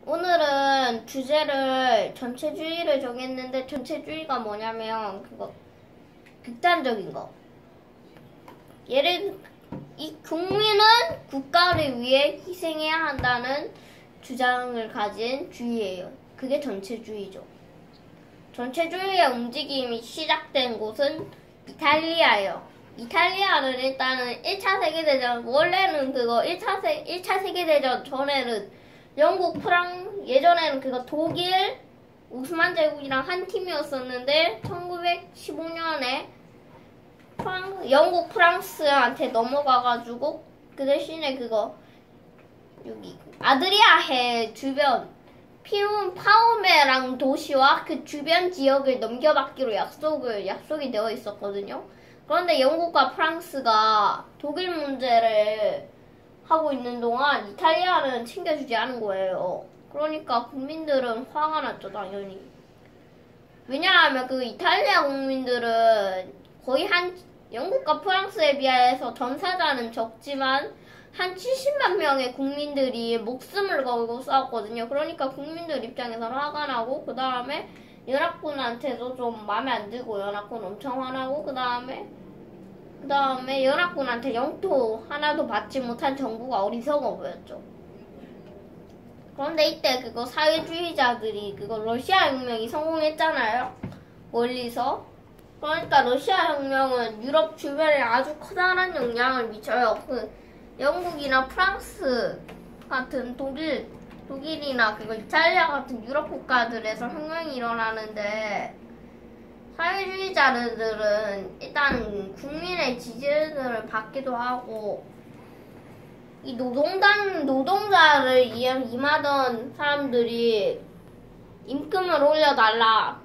오늘은 주제를 전체주의를 정했는데 전체주의가 뭐냐면 그거 극단적인 거. 이 국민은 국가를 위해 희생해야 한다는 주장을 가진 주의예요. 그게 전체주의죠. 전체주의의 움직임이 시작된 곳은 이탈리아예요. 이탈리아는 일단은 1차 세계대전, 원래는 그거 1차 세계대전 전에는 영국, 예전에는 그거 독일, 오스만 제국이랑 한 팀이었었는데 1915년에 영국, 프랑스한테 넘어가가지고 그 대신에 그거 여기 아드리아해 주변 파우메랑 도시와 그 주변 지역을 넘겨받기로 약속이 되어 있었거든요. 그런데 영국과 프랑스가 독일 문제를 하고 있는 동안 이탈리아는 챙겨주지 않은 거예요. 그러니까 국민들은 화가 났죠, 당연히. 왜냐하면 그 이탈리아 국민들은 거의 영국과 프랑스에 비해서 전사자는 적지만 한 70만 명의 국민들이 목숨을 걸고 싸웠거든요. 그러니까 국민들 입장에서는 화가 나고, 그 다음에 연합군한테도 좀 마음에 안 들고, 연합군 엄청 화나고, 그 다음에 연합군한테 영토 하나도 받지 못한 정부가 어리석어 보였죠. 그런데 이때 그거 사회주의자들이 그거 러시아 혁명이 성공했잖아요. 멀리서. 그러니까 러시아 혁명은 유럽 주변에 아주 커다란 영향을 미쳐요. 그 영국이나 프랑스 같은 독일이나 그거 이탈리아 같은 유럽 국가들에서 혁명이 일어나는데, 사회주의자들은 일단 국민의 지지를 받기도 하고, 이 노동자를 임하던 사람들이 임금을 올려달라,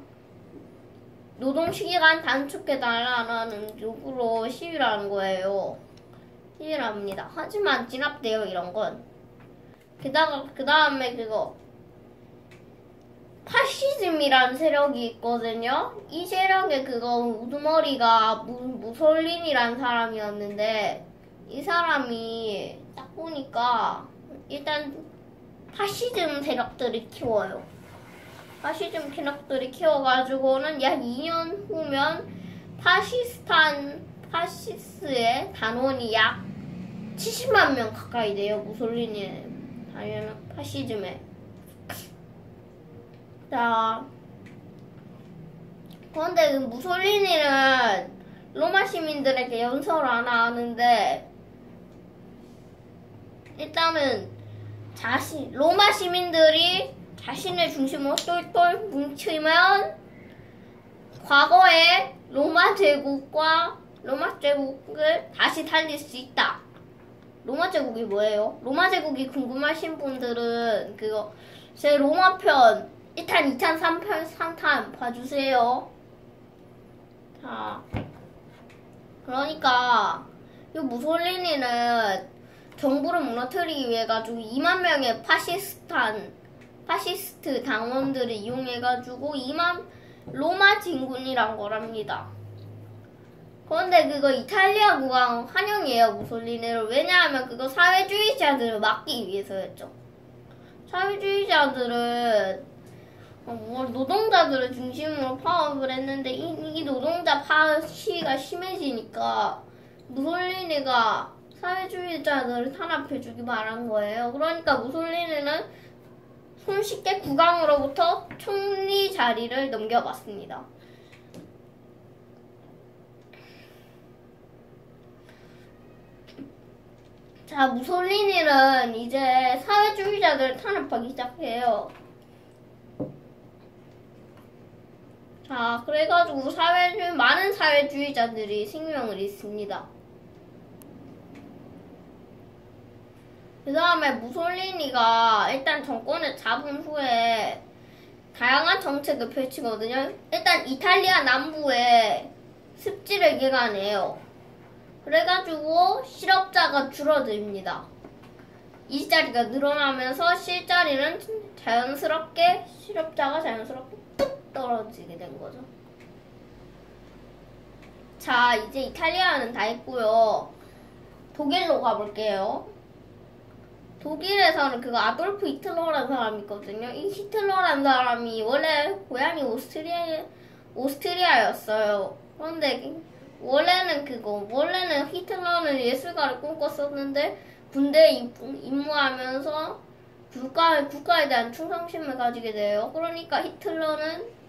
노동시간 단축해달라는 요구로 시위를 하는 거예요. 시위를 합니다. 하지만 진압돼요, 이런 건. 그 다음에 그거 파시즘이라는 세력이 있거든요. 이 세력의 그거 우두머리가 무솔리니라는 사람이었는데, 이 사람이 딱 보니까 일단 파시즘 세력들이 키워요. 파시즘 세력들이 키워가지고는 약 2년 후면 파시스의 단원이 약 70만 명 가까이 돼요. 무솔리니의 파시즘에. 자, 그런데 그 무솔리니는 로마 시민들에게 연설을 하나 하는데, 일단은 로마 시민들이 자신의 중심으로 똘똘 뭉치면 과거의 로마 제국을 다시 살릴 수 있다. 로마 제국이 뭐예요? 로마 제국이 궁금하신 분들은 그거 제 로마 편 1탄, 2탄, 3탄 봐주세요. 자, 그러니까 이 무솔리니는 정부를 무너뜨리기 위해 가지고 2만 명의 파시스트 당원들을 이용해가지고 2만 로마 진군이란 거랍니다. 그런데 그거 이탈리아 국왕 환영이에요, 무솔리니를. 왜냐하면 그거 사회주의자들을 막기 위해서였죠. 사회주의자들은 노동자들을 중심으로 파업을 했는데, 이 노동자 시위가 심해지니까 무솔리니가 사회주의자들을 탄압해주기 바란 거예요. 그러니까 무솔리니는 손쉽게 국왕으로부터 총리 자리를 넘겨받습니다. 자, 무솔리니는 이제 사회주의자들을 탄압하기 시작해요. 자, 그래가지고 많은 사회주의자들이 생명을 잃습니다. 그 다음에 무솔리니가 일단 정권을 잡은 후에 다양한 정책을 펼치거든요. 일단 이탈리아 남부에 습지를 개간해요. 그래가지고 실업자가 줄어듭니다. 일자리가 늘어나면서 실업자가 자연스럽게 뚝 떨어지게 된 거죠. 자, 이제 이탈리아는 다 했고요. 독일로 가볼게요. 독일에서는 그거 아돌프 히틀러라는 사람이 있거든요. 이 히틀러라는 사람이 원래 고향이 오스트리아였어요. 그런데 원래는 히틀러는 예술가를 꿈꿨었는데 군대에 입무하면서 국가에 대한 충성심을 가지게 돼요. 그러니까 히틀러는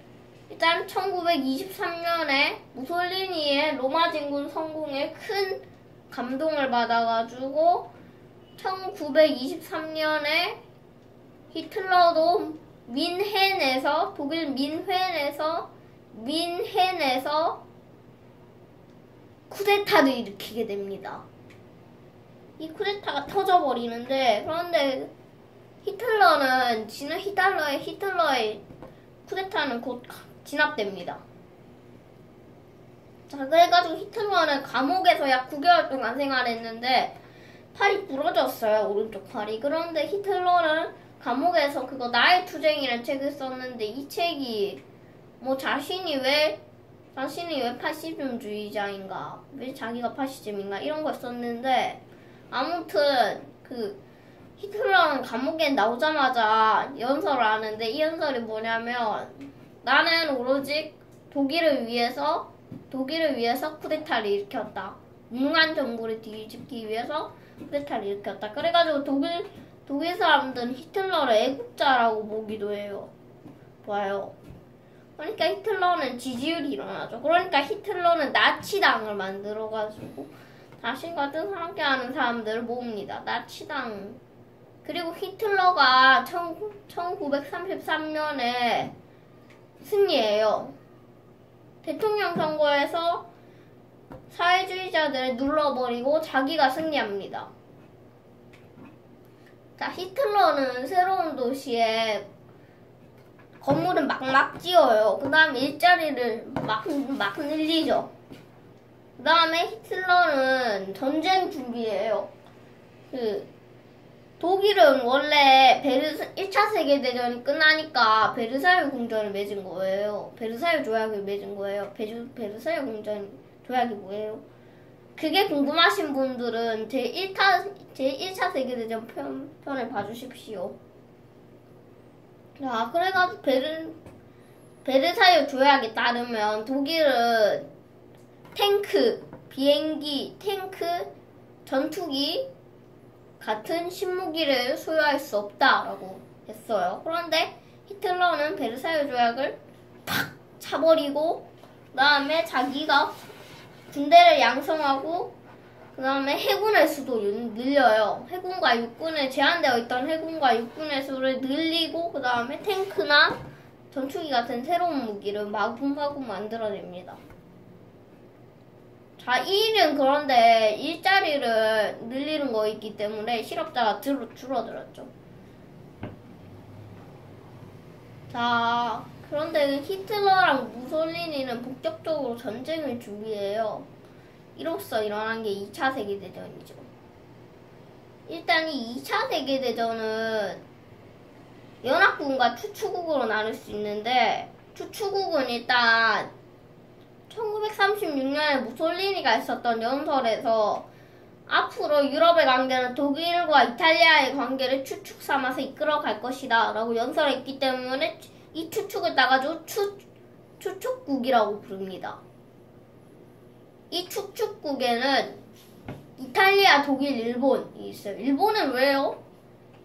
일단 1923년에 무솔리니의 로마 진군 성공에 큰 감동을 받아가지고 1923년에 히틀러도 독일 민헨에서 쿠데타를 일으키게 됩니다. 이 쿠데타가 터져버리는데, 그런데 히틀러의 쿠데타는 곧 진압됩니다. 자, 그래가지고 히틀러는 감옥에서 약 9개월 동안 생활했는데 팔이 부러졌어요, 오른쪽 팔이. 그런데 히틀러는 감옥에서 그거 나의 투쟁이라는 책을 썼는데, 이 책이 뭐 자신이 왜 파시즘주의자인가, 왜 자기가 파시즘인가 이런 걸 썼는데, 아무튼 히틀러는 감옥에 나오자마자 연설을 하는데, 이 연설이 뭐냐면, 나는 오로지 독일을 위해서 쿠데타를 일으켰다. 몽환 정부를 뒤집기 위해서 쿠데타를 일으켰다. 그래가지고 독일 사람들은 히틀러를 애국자라고 보기도 해요. 봐요. 그러니까 히틀러는 지지율이 일어나죠. 그러니까 히틀러는 나치당을 만들어가지고 자신과 뜻을 함께하는 사람들을 모읍니다. 나치당. 그리고 히틀러가 1933년에 승리해요. 대통령 선거에서 사회주의자들을 눌러버리고 자기가 승리합니다. 자, 히틀러는 새로운 도시에 건물은 막 지어요. 그 다음에 일자리를 막 늘리죠. 그 다음에 히틀러는 전쟁 준비해요. 독일은 원래 1차 세계대전이 끝나니까 베르사유 궁전을 맺은 거예요. 베르사유 조약을 맺은 거예요. 베르사유 조약이 뭐예요? 그게 궁금하신 분들은 제1차 세계대전 편을 봐주십시오. 자, 그래가지고 베르사유 조약에 따르면 독일은 비행기, 전투기 같은 신무기를 소유할 수 없다라고 했어요. 그런데 히틀러는 베르사유 조약을 팍 차버리고, 그 다음에 자기가 군대를 양성하고, 그 다음에 해군의 수도 늘려요. 해군과 육군에 제한되어 있던 해군과 육군의 수를 늘리고, 그 다음에 탱크나 전투기 같은 새로운 무기를 마구마구 만들어냅니다. 자, 이 일은 그런데 일자리를 늘리는 거있기 때문에 실업자가 줄어들었죠. 자, 그런데 히틀러랑 무솔리니는 본격적으로 전쟁을 준비해요. 이로써 일어난 게 2차 세계대전이죠. 일단 이 2차 세계대전은 연합군과 추추국으로 나눌 수 있는데, 추추국은 일단 1936년에 무솔리니가 있었던 연설에서 앞으로 유럽의 관계는 독일과 이탈리아의 관계를 추축 삼아서 이끌어갈 것이다 라고 연설했기 때문에 이 추축을 따가지고 추축국이라고 부릅니다. 이 추축국에는 이탈리아, 독일, 일본이 있어요. 일본은 왜요?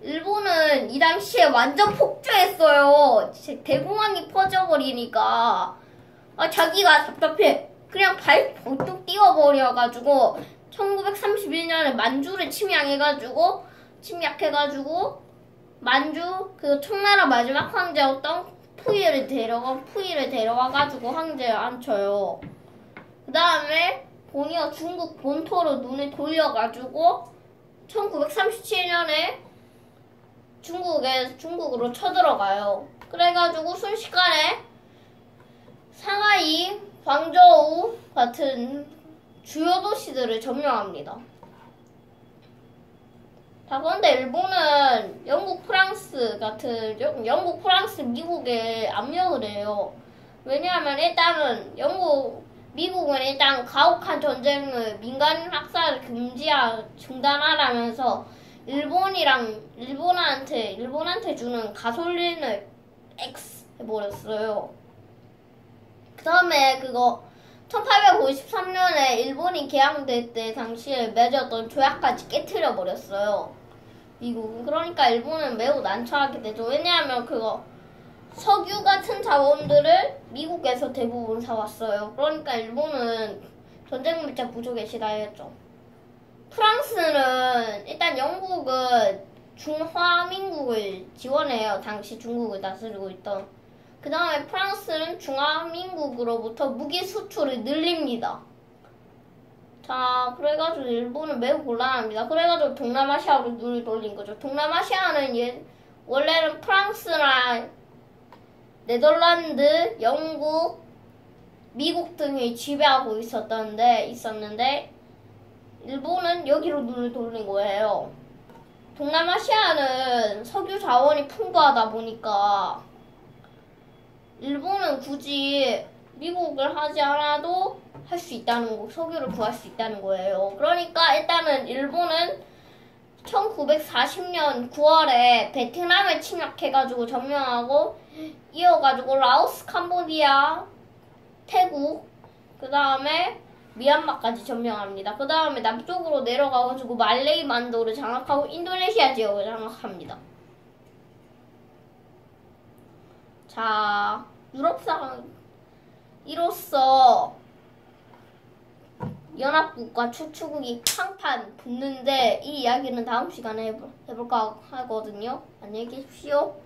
일본은 이 당시에 완전 폭주했어요. 대공황이 퍼져버리니까 자기가 답답해. 그냥 발 번뜩 뛰어버려가지고 1931년에 만주를 침략해가지고 만주 그 청나라 마지막 황제였던 푸이를 데려와가지고 황제에 앉혀요. 그 다음에 본이어 중국 본토로 눈을 돌려가지고 1937년에 중국으로 쳐들어가요. 그래가지고 순식간에 상하이, 광저우 같은 주요 도시들을 점령합니다. 자, 그런데 일본은 영국, 프랑스, 미국에 압력을 해요. 왜냐하면 미국은 일단 가혹한 전쟁을 민간 학살을 중단하라면서 일본한테 주는 가솔린을 X 해버렸어요. 그 다음에 그거 1853년에 일본이 개항될 때 당시에 맺었던 조약까지 깨트려 버렸어요. 미국은. 그러니까 일본은 매우 난처하게 되죠. 왜냐하면 그거 석유 같은 자원들을 미국에서 대부분 사왔어요. 그러니까 일본은 전쟁 물자 부족에 시달렸죠. 프랑스는 일단 영국은 중화민국을 지원해요. 당시 중국을 다스리고 있던. 그 다음에 프랑스는 중화민국으로부터 무기 수출을 늘립니다. 자, 그래가지고 일본은 매우 곤란합니다. 그래가지고 동남아시아로 눈을 돌린 거죠. 동남아시아는 원래는 프랑스나 네덜란드, 영국, 미국 등이 지배하고 있었는데 일본은 여기로 눈을 돌린 거예요. 동남아시아는 석유 자원이 풍부하다 보니까 일본은 굳이 미국을 하지 않아도 할 수 있다는 거, 석유를 구할 수 있다는 거예요. 그러니까 일단은 일본은 1940년 9월에 베트남을 침략해가지고 점령하고 이어가지고 라오스, 캄보디아, 태국, 그 다음에 미얀마까지 점령합니다. 그 다음에 남쪽으로 내려가가지고 말레이 반도를 장악하고 인도네시아 지역을 장악합니다. 자, 유럽사가 이로써 연합국과 추축국이 팡판 붙는데 이 이야기는 다음 시간에 해볼까 하거든요. 안녕히 계십시오.